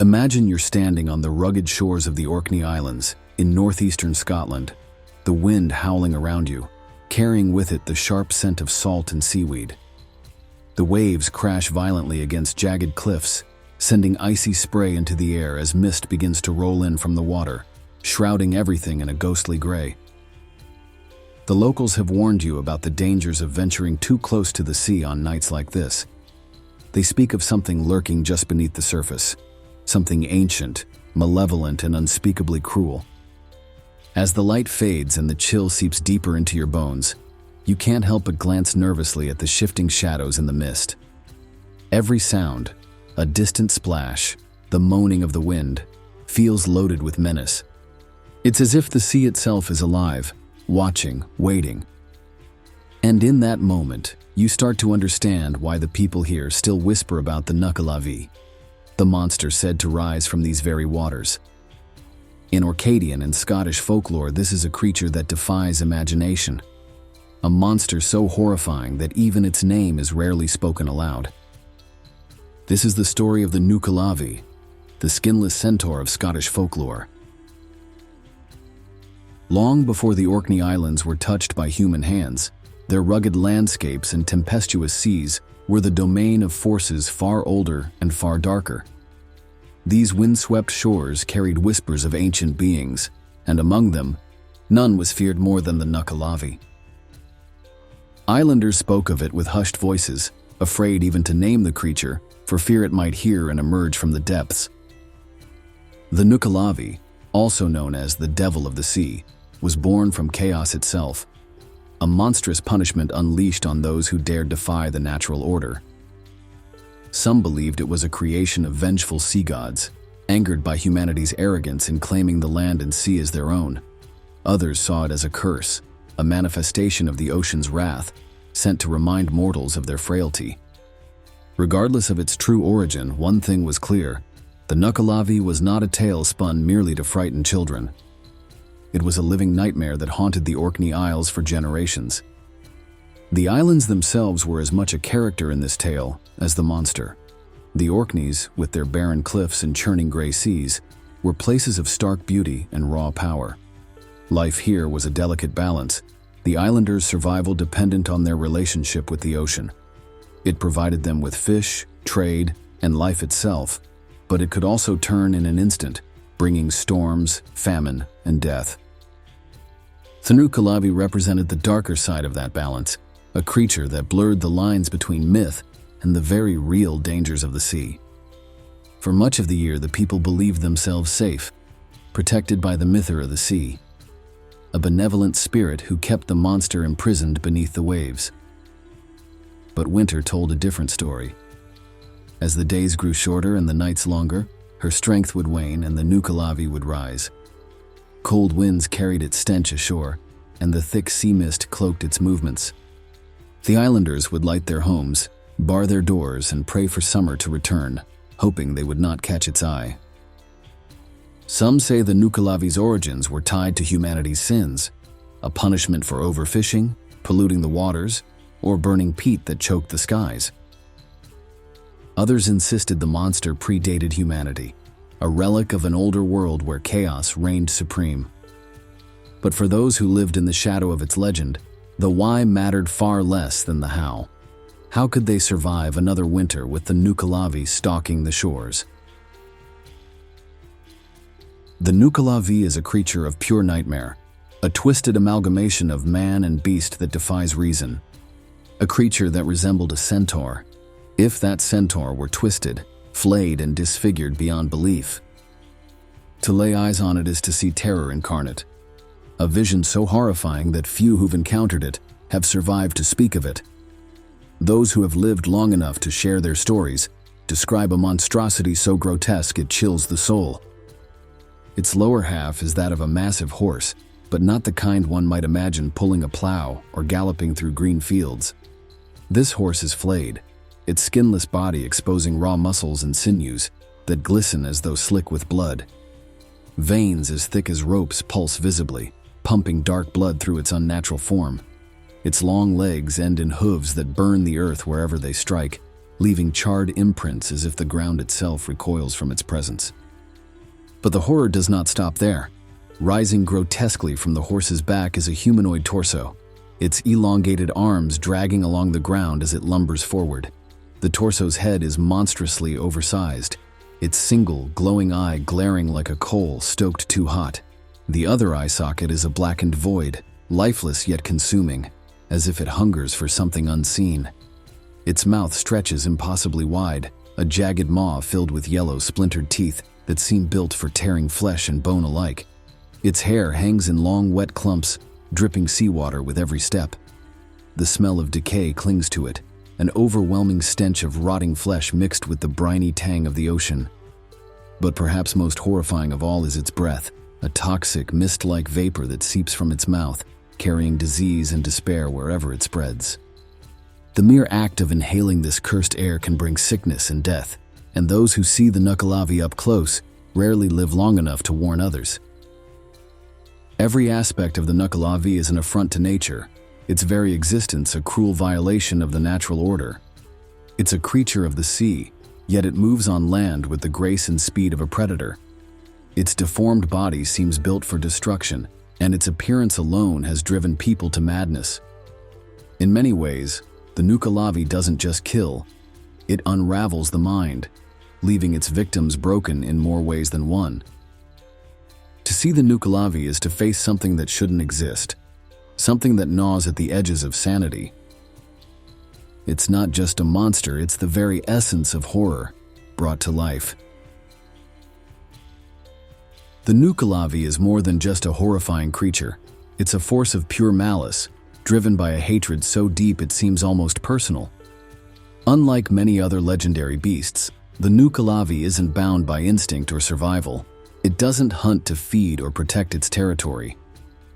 Imagine you're standing on the rugged shores of the Orkney Islands in northeastern Scotland, the wind howling around you, carrying with it the sharp scent of salt and seaweed. The waves crash violently against jagged cliffs, sending icy spray into the air as mist begins to roll in from the water, shrouding everything in a ghostly gray. The locals have warned you about the dangers of venturing too close to the sea on nights like this. They speak of something lurking just beneath the surface, something ancient, malevolent, and unspeakably cruel. As the light fades and the chill seeps deeper into your bones, you can't help but glance nervously at the shifting shadows in the mist. Every sound, a distant splash, the moaning of the wind, feels loaded with menace. It's as if the sea itself is alive, watching, waiting. And in that moment, you start to understand why the people here still whisper about the Nuckelavee, the monster said to rise from these very waters. In Orcadian and Scottish folklore, this is a creature that defies imagination, a monster so horrifying that even its name is rarely spoken aloud. This is the story of the Nuckelavee, the Skinless Centaur of Scottish folklore. Long before the Orkney Islands were touched by human hands, their rugged landscapes and tempestuous seas were the domain of forces far older and far darker. These windswept shores carried whispers of ancient beings, and among them, none was feared more than the Nuckelavee. Islanders spoke of it with hushed voices, afraid even to name the creature, for fear it might hear and emerge from the depths. The Nuckelavee, also known as the Devil of the Sea, was born from chaos itself, a monstrous punishment unleashed on those who dared defy the natural order. Some believed it was a creation of vengeful sea gods, angered by humanity's arrogance in claiming the land and sea as their own. Others saw it as a curse, a manifestation of the ocean's wrath, sent to remind mortals of their frailty. Regardless of its true origin, one thing was clear: the Nuckelavee was not a tale spun merely to frighten children. It was a living nightmare that haunted the Orkney Isles for generations. The islands themselves were as much a character in this tale as the monster. The Orkneys, with their barren cliffs and churning gray seas, were places of stark beauty and raw power. Life here was a delicate balance, the islanders' survival dependent on their relationship with the ocean. It provided them with fish, trade, and life itself, but it could also turn in an instant, bringing storms, famine, and death. The Nuckelavee represented the darker side of that balance, a creature that blurred the lines between myth and the very real dangers of the sea. For much of the year, the people believed themselves safe, protected by the Mythical of the sea, a benevolent spirit who kept the monster imprisoned beneath the waves. But winter told a different story. As the days grew shorter and the nights longer, her strength would wane and the Nuckelavee would rise. Cold winds carried its stench ashore, and the thick sea mist cloaked its movements. The islanders would light their homes, bar their doors, and pray for summer to return, hoping they would not catch its eye. Some say the Nuckelavee's origins were tied to humanity's sins, a punishment for overfishing, polluting the waters, or burning peat that choked the skies. Others insisted the monster predated humanity, a relic of an older world where chaos reigned supreme. But for those who lived in the shadow of its legend, the why mattered far less than the how. How could they survive another winter with the Nuckelavee stalking the shores? The Nuckelavee is a creature of pure nightmare, a twisted amalgamation of man and beast that defies reason. A creature that resembled a centaur, if that centaur were twisted, flayed, and disfigured beyond belief. To lay eyes on it is to see terror incarnate, a vision so horrifying that few who've encountered it have survived to speak of it. Those who have lived long enough to share their stories describe a monstrosity so grotesque it chills the soul. Its lower half is that of a massive horse, but not the kind one might imagine pulling a plow or galloping through green fields. This horse is flayed, its skinless body exposing raw muscles and sinews that glisten as though slick with blood. Veins as thick as ropes pulse visibly, pumping dark blood through its unnatural form. Its long legs end in hooves that burn the earth wherever they strike, leaving charred imprints as if the ground itself recoils from its presence. But the horror does not stop there. Rising grotesquely from the horse's back is a humanoid torso, its elongated arms dragging along the ground as it lumbers forward. The torso's head is monstrously oversized, its single, glowing eye glaring like a coal stoked too hot. The other eye socket is a blackened void, lifeless yet consuming, as if it hungers for something unseen. Its mouth stretches impossibly wide, a jagged maw filled with yellow splintered teeth that seem built for tearing flesh and bone alike. Its hair hangs in long, wet clumps, dripping seawater with every step. The smell of decay clings to it, an overwhelming stench of rotting flesh mixed with the briny tang of the ocean. But perhaps most horrifying of all is its breath, a toxic, mist-like vapor that seeps from its mouth, carrying disease and despair wherever it spreads. The mere act of inhaling this cursed air can bring sickness and death, and those who see the Nuckelavee up close rarely live long enough to warn others. Every aspect of the Nuckelavee is an affront to nature, its very existence a cruel violation of the natural order. It's a creature of the sea, yet it moves on land with the grace and speed of a predator. Its deformed body seems built for destruction, and its appearance alone has driven people to madness. In many ways, the Nuckelavee doesn't just kill, it unravels the mind, leaving its victims broken in more ways than one. To see the Nuckelavee is to face something that shouldn't exist, something that gnaws at the edges of sanity. It's not just a monster, it's the very essence of horror, brought to life. The Nuckelavee is more than just a horrifying creature. It's a force of pure malice, driven by a hatred so deep it seems almost personal. Unlike many other legendary beasts, the Nuckelavee isn't bound by instinct or survival. It doesn't hunt to feed or protect its territory.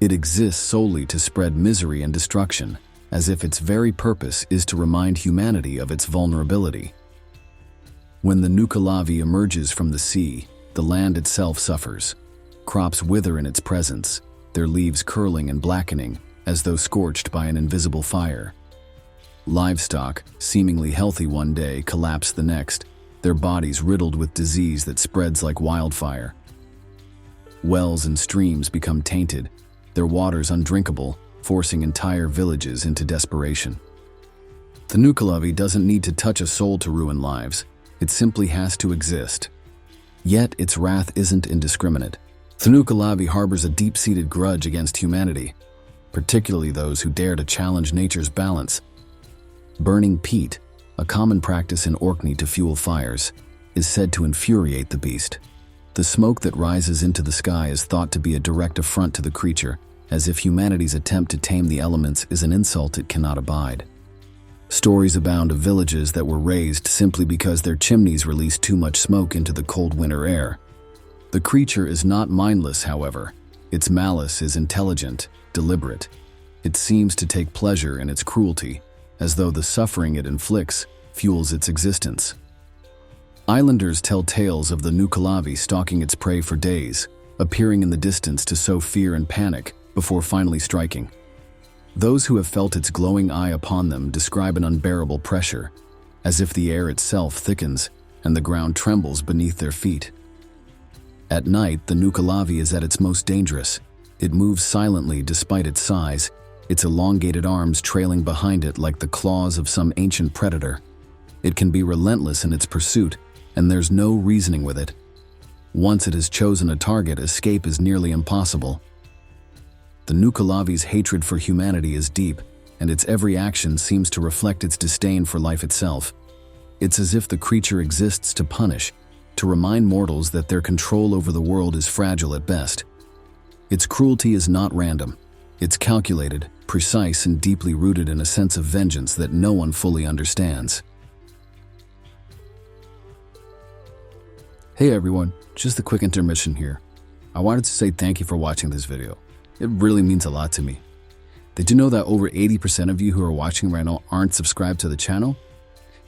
It exists solely to spread misery and destruction, as if its very purpose is to remind humanity of its vulnerability. When the Nuckelavee emerges from the sea, the land itself suffers. Crops wither in its presence, their leaves curling and blackening, as though scorched by an invisible fire. Livestock, seemingly healthy one day, collapse the next, their bodies riddled with disease that spreads like wildfire. Wells and streams become tainted, their waters undrinkable, forcing entire villages into desperation. The Nuckelavee doesn't need to touch a soul to ruin lives, it simply has to exist. Yet its wrath isn't indiscriminate. The Nuckelavee harbors a deep-seated grudge against humanity, particularly those who dare to challenge nature's balance. Burning peat, a common practice in Orkney to fuel fires, is said to infuriate the beast. The smoke that rises into the sky is thought to be a direct affront to the creature, as if humanity's attempt to tame the elements is an insult it cannot abide. Stories abound of villages that were razed simply because their chimneys released too much smoke into the cold winter air. The creature is not mindless, however. Its malice is intelligent, deliberate. It seems to take pleasure in its cruelty, as though the suffering it inflicts fuels its existence. Islanders tell tales of the Nuckelavee stalking its prey for days, appearing in the distance to sow fear and panic before finally striking. Those who have felt its glowing eye upon them describe an unbearable pressure, as if the air itself thickens and the ground trembles beneath their feet. At night, the Nuckelavee is at its most dangerous. It moves silently despite its size, its elongated arms trailing behind it like the claws of some ancient predator. It can be relentless in its pursuit, and there's no reasoning with it. Once it has chosen a target, escape is nearly impossible. The Nuckellavee's hatred for humanity is deep, and its every action seems to reflect its disdain for life itself. It's as if the creature exists to punish, to remind mortals that their control over the world is fragile at best. Its cruelty is not random. It's calculated, precise, and deeply rooted in a sense of vengeance that no one fully understands. Hey everyone, just a quick intermission here. I wanted to say thank you for watching this video. It really means a lot to me. Did you know that over 80% of you who are watching right now aren't subscribed to the channel?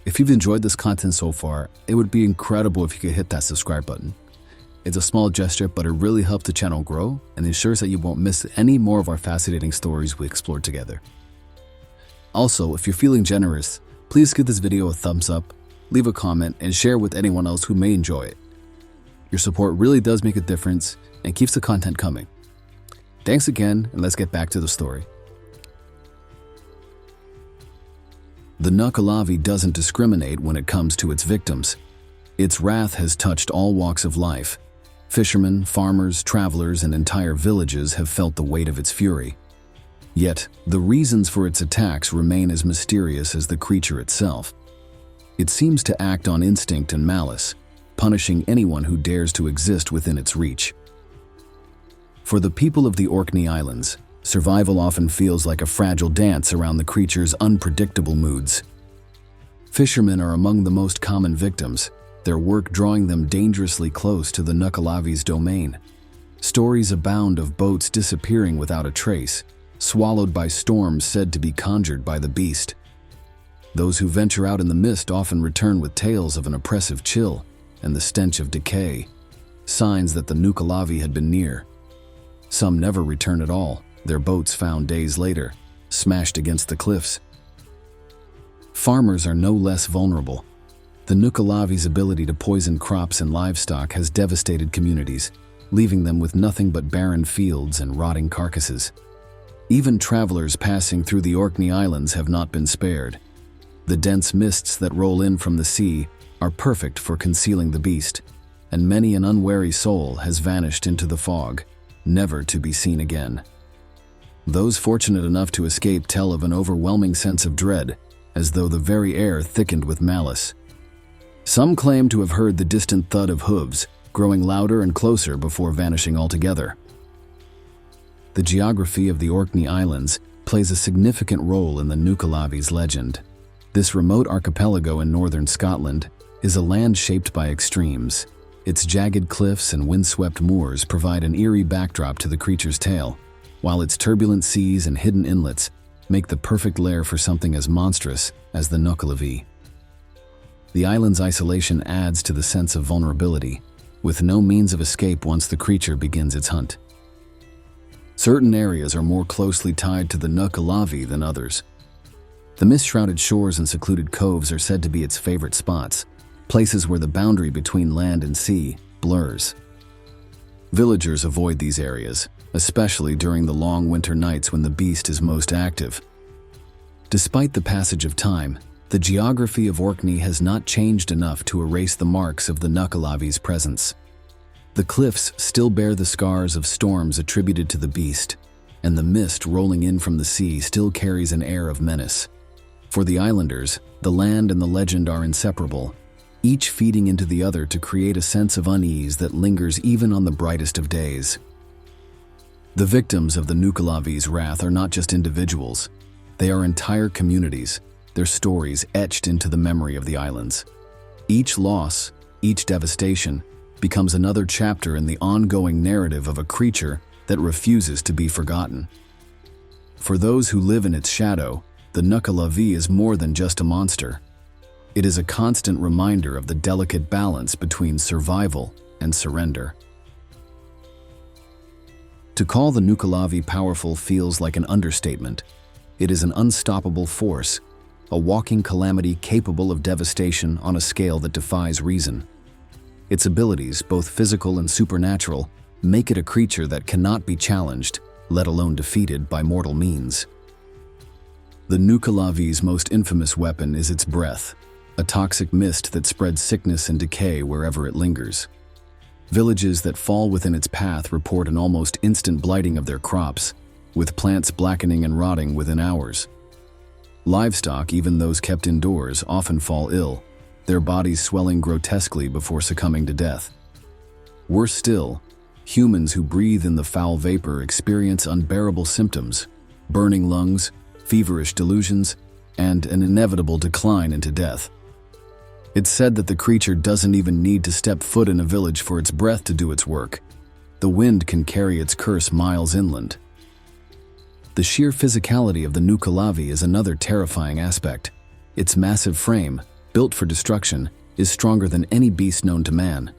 If you've enjoyed this content so far, it would be incredible if you could hit that subscribe button. It's a small gesture, but it really helps the channel grow and ensures that you won't miss any more of our fascinating stories we explore together. Also, if you're feeling generous, please give this video a thumbs up leave a comment, and share with anyone else who may enjoy it. Your support really does make a difference and keeps the content coming. Thanks again, and let's get back to the story. The Nuckelavee doesn't discriminate when it comes to its victims. Its wrath has touched all walks of life. Fishermen, farmers, travelers, and entire villages have felt the weight of its fury. Yet, the reasons for its attacks remain as mysterious as the creature itself. It seems to act on instinct and malice, punishing anyone who dares to exist within its reach. For the people of the Orkney Islands, survival often feels like a fragile dance around the creature's unpredictable moods. Fishermen are among the most common victims, their work drawing them dangerously close to the Nuckelavee's domain. Stories abound of boats disappearing without a trace, swallowed by storms said to be conjured by the beast. Those who venture out in the mist often return with tales of an oppressive chill and the stench of decay, signs that the Nuckelavee had been near. Some never return at all, their boats found days later, smashed against the cliffs. Farmers are no less vulnerable. The Nuckelavee's ability to poison crops and livestock has devastated communities, leaving them with nothing but barren fields and rotting carcasses. Even travelers passing through the Orkney Islands have not been spared. The dense mists that roll in from the sea are perfect for concealing the beast, and many an unwary soul has vanished into the fog, never to be seen again. Those fortunate enough to escape tell of an overwhelming sense of dread, as though the very air thickened with malice. Some claim to have heard the distant thud of hooves, growing louder and closer before vanishing altogether. The geography of the Orkney Islands plays a significant role in the Nuckelavee's legend. This remote archipelago in northern Scotland is a land shaped by extremes. Its jagged cliffs and windswept moors provide an eerie backdrop to the creature's tale, while its turbulent seas and hidden inlets make the perfect lair for something as monstrous as the Nuckelavee. The island's isolation adds to the sense of vulnerability, with no means of escape once the creature begins its hunt. Certain areas are more closely tied to the Nuckelavee than others. The mist-shrouded shores and secluded coves are said to be its favorite spots, places where the boundary between land and sea blurs. Villagers avoid these areas, especially during the long winter nights when the beast is most active. Despite the passage of time, the geography of Orkney has not changed enough to erase the marks of the Nuckelavee's presence. The cliffs still bear the scars of storms attributed to the beast, and the mist rolling in from the sea still carries an air of menace. For the islanders, the land and the legend are inseparable, each feeding into the other to create a sense of unease that lingers even on the brightest of days. The victims of the Nuckelavee's wrath are not just individuals, they are entire communities, their stories etched into the memory of the islands. Each loss, each devastation, becomes another chapter in the ongoing narrative of a creature that refuses to be forgotten. For those who live in its shadow, the Nuckelavee is more than just a monster. It is a constant reminder of the delicate balance between survival and surrender. To call the Nuckelavee powerful feels like an understatement. It is an unstoppable force, a walking calamity capable of devastation on a scale that defies reason. Its abilities, both physical and supernatural, make it a creature that cannot be challenged, let alone defeated by mortal means. The Nuckelavee's most infamous weapon is its breath, a toxic mist that spreads sickness and decay wherever it lingers. Villages that fall within its path report an almost instant blighting of their crops, with plants blackening and rotting within hours. Livestock, even those kept indoors, often fall ill, their bodies swelling grotesquely before succumbing to death. Worse still, humans who breathe in the foul vapor experience unbearable symptoms, burning lungs, feverish delusions, and an inevitable decline into death. It's said that the creature doesn't even need to step foot in a village for its breath to do its work. The wind can carry its curse miles inland. The sheer physicality of the Nuckelavee is another terrifying aspect. Its massive frame, built for destruction, is stronger than any beast known to man.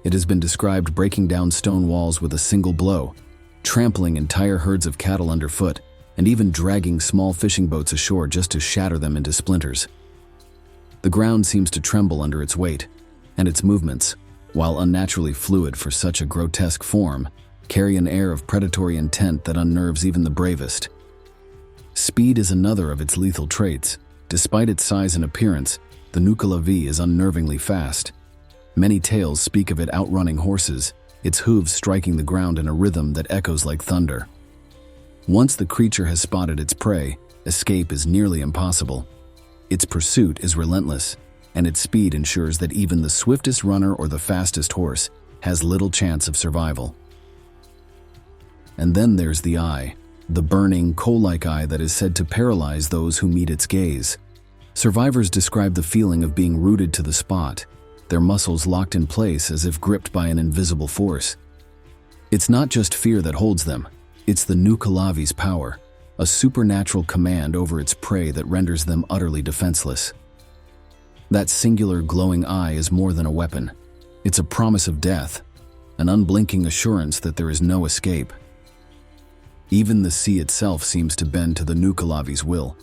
It has been described breaking down stone walls with a single blow, trampling entire herds of cattle underfoot, and even dragging small fishing boats ashore just to shatter them into splinters. The ground seems to tremble under its weight, and its movements, while unnaturally fluid for such a grotesque form, carry an air of predatory intent that unnerves even the bravest. Speed is another of its lethal traits. Despite its size and appearance, the Nuckelavee is unnervingly fast. Many tales speak of it outrunning horses, its hooves striking the ground in a rhythm that echoes like thunder. Once the creature has spotted its prey, escape is nearly impossible. Its pursuit is relentless, and its speed ensures that even the swiftest runner or the fastest horse has little chance of survival. And then there's the eye, the burning, coal-like eye that is said to paralyze those who meet its gaze. Survivors describe the feeling of being rooted to the spot, their muscles locked in place as if gripped by an invisible force. It's not just fear that holds them, it's the Nuckelavee's power, a supernatural command over its prey that renders them utterly defenseless. That singular glowing eye is more than a weapon. It's a promise of death, an unblinking assurance that there is no escape. Even the sea itself seems to bend to the Nuckelavee's will.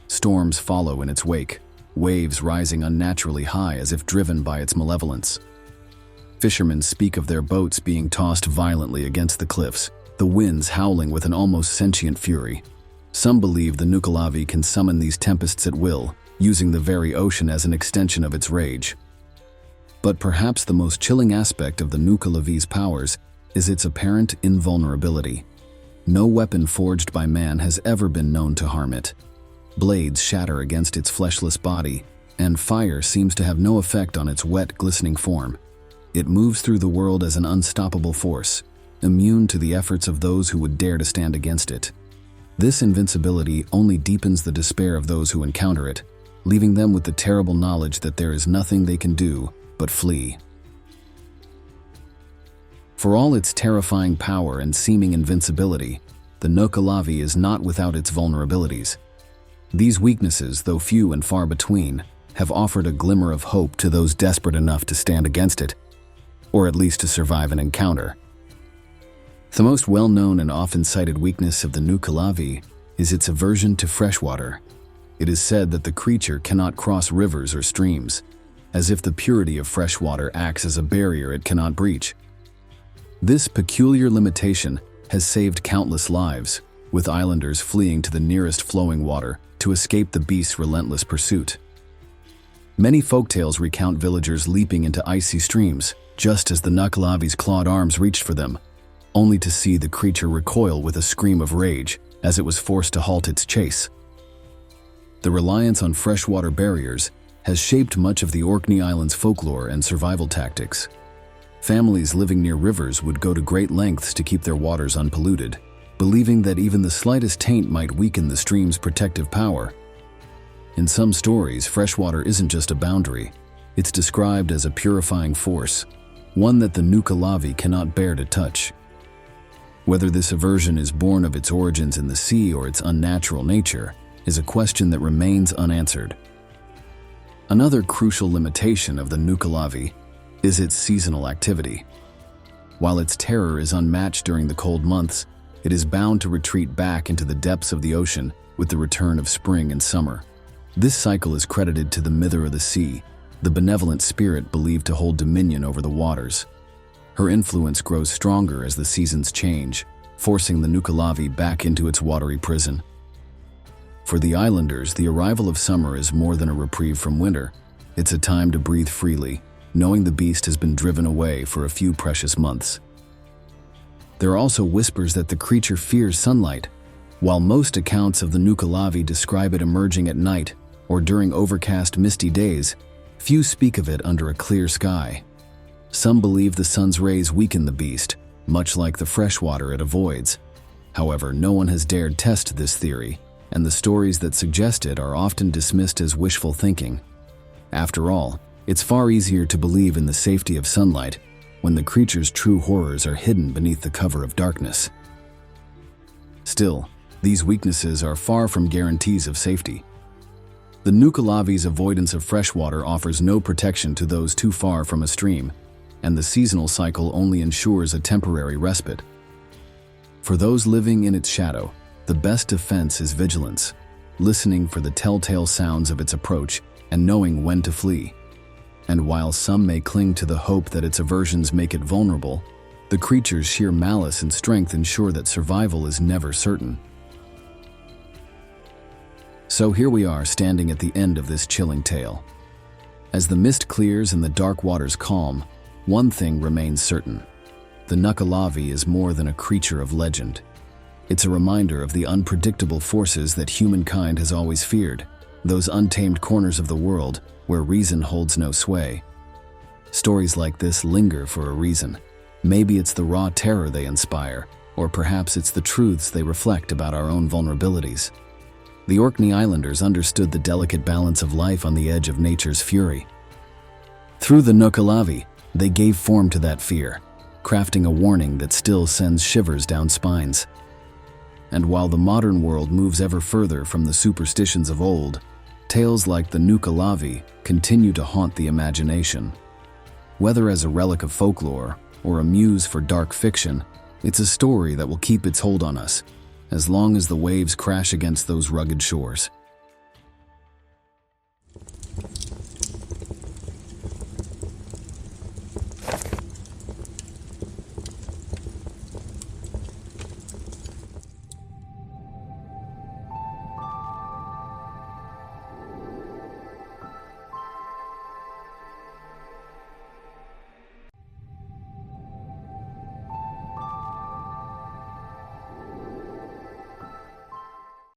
Storms follow in its wake, waves rising unnaturally high as if driven by its malevolence. Fishermen speak of their boats being tossed violently against the cliffs, the winds howling with an almost sentient fury. Some believe the Nuckelavee can summon these tempests at will, using the very ocean as an extension of its rage. But perhaps the most chilling aspect of the Nuckelavee's powers is its apparent invulnerability. No weapon forged by man has ever been known to harm it. Blades shatter against its fleshless body, and fire seems to have no effect on its wet, glistening form. It moves through the world as an unstoppable force, immune to the efforts of those who would dare to stand against it. This invincibility only deepens the despair of those who encounter it, leaving them with the terrible knowledge that there is nothing they can do but flee. For all its terrifying power and seeming invincibility, the Nuckelavee is not without its vulnerabilities. These weaknesses, though few and far between, have offered a glimmer of hope to those desperate enough to stand against it, or at least to survive an encounter. The most well-known and often cited weakness of the Nuckelavee is its aversion to freshwater. It is said that the creature cannot cross rivers or streams, as if the purity of freshwater acts as a barrier it cannot breach. This peculiar limitation has saved countless lives, with islanders fleeing to the nearest flowing water to escape the beast's relentless pursuit. Many folktales recount villagers leaping into icy streams just as the Nuckelavee's clawed arms reached for them, only to see the creature recoil with a scream of rage as it was forced to halt its chase. The reliance on freshwater barriers has shaped much of the Orkney Islands' folklore and survival tactics. Families living near rivers would go to great lengths to keep their waters unpolluted, believing that even the slightest taint might weaken the stream's protective power. In some stories, freshwater isn't just a boundary. It's described as a purifying force, one that the Nuckelavee cannot bear to touch. Whether this aversion is born of its origins in the sea or its unnatural nature is a question that remains unanswered. Another crucial limitation of the Nuckelavee is its seasonal activity. While its terror is unmatched during the cold months, it is bound to retreat back into the depths of the ocean with the return of spring and summer. This cycle is credited to the Mythical of the sea, the benevolent spirit believed to hold dominion over the waters. Her influence grows stronger as the seasons change, forcing the Nuckelavee back into its watery prison. For the islanders, the arrival of summer is more than a reprieve from winter. It's a time to breathe freely, knowing the beast has been driven away for a few precious months. There are also whispers that the creature fears sunlight. While most accounts of the Nuckelavee describe it emerging at night or during overcast, misty days, few speak of it under a clear sky. Some believe the sun's rays weaken the beast, much like the freshwater it avoids. However, no one has dared test this theory, and the stories that suggest it are often dismissed as wishful thinking. After all, it's far easier to believe in the safety of sunlight when the creature's true horrors are hidden beneath the cover of darkness. Still, these weaknesses are far from guarantees of safety. The Nuckelavee's avoidance of freshwater offers no protection to those too far from a stream, and the seasonal cycle only ensures a temporary respite. For those living in its shadow, the best defense is vigilance, listening for the telltale sounds of its approach and knowing when to flee. And while some may cling to the hope that its aversions make it vulnerable, the creature's sheer malice and strength ensure that survival is never certain. So here we are, standing at the end of this chilling tale. As the mist clears and the dark waters calm, one thing remains certain. The Nuckelavee is more than a creature of legend. It's a reminder of the unpredictable forces that humankind has always feared, those untamed corners of the world where reason holds no sway. Stories like this linger for a reason. Maybe it's the raw terror they inspire, or perhaps it's the truths they reflect about our own vulnerabilities. The Orkney Islanders understood the delicate balance of life on the edge of nature's fury. Through the Nuckelavee, they gave form to that fear, crafting a warning that still sends shivers down spines. And while the modern world moves ever further from the superstitions of old, tales like the Nuckelavee continue to haunt the imagination. Whether as a relic of folklore or a muse for dark fiction, it's a story that will keep its hold on us, as long as the waves crash against those rugged shores.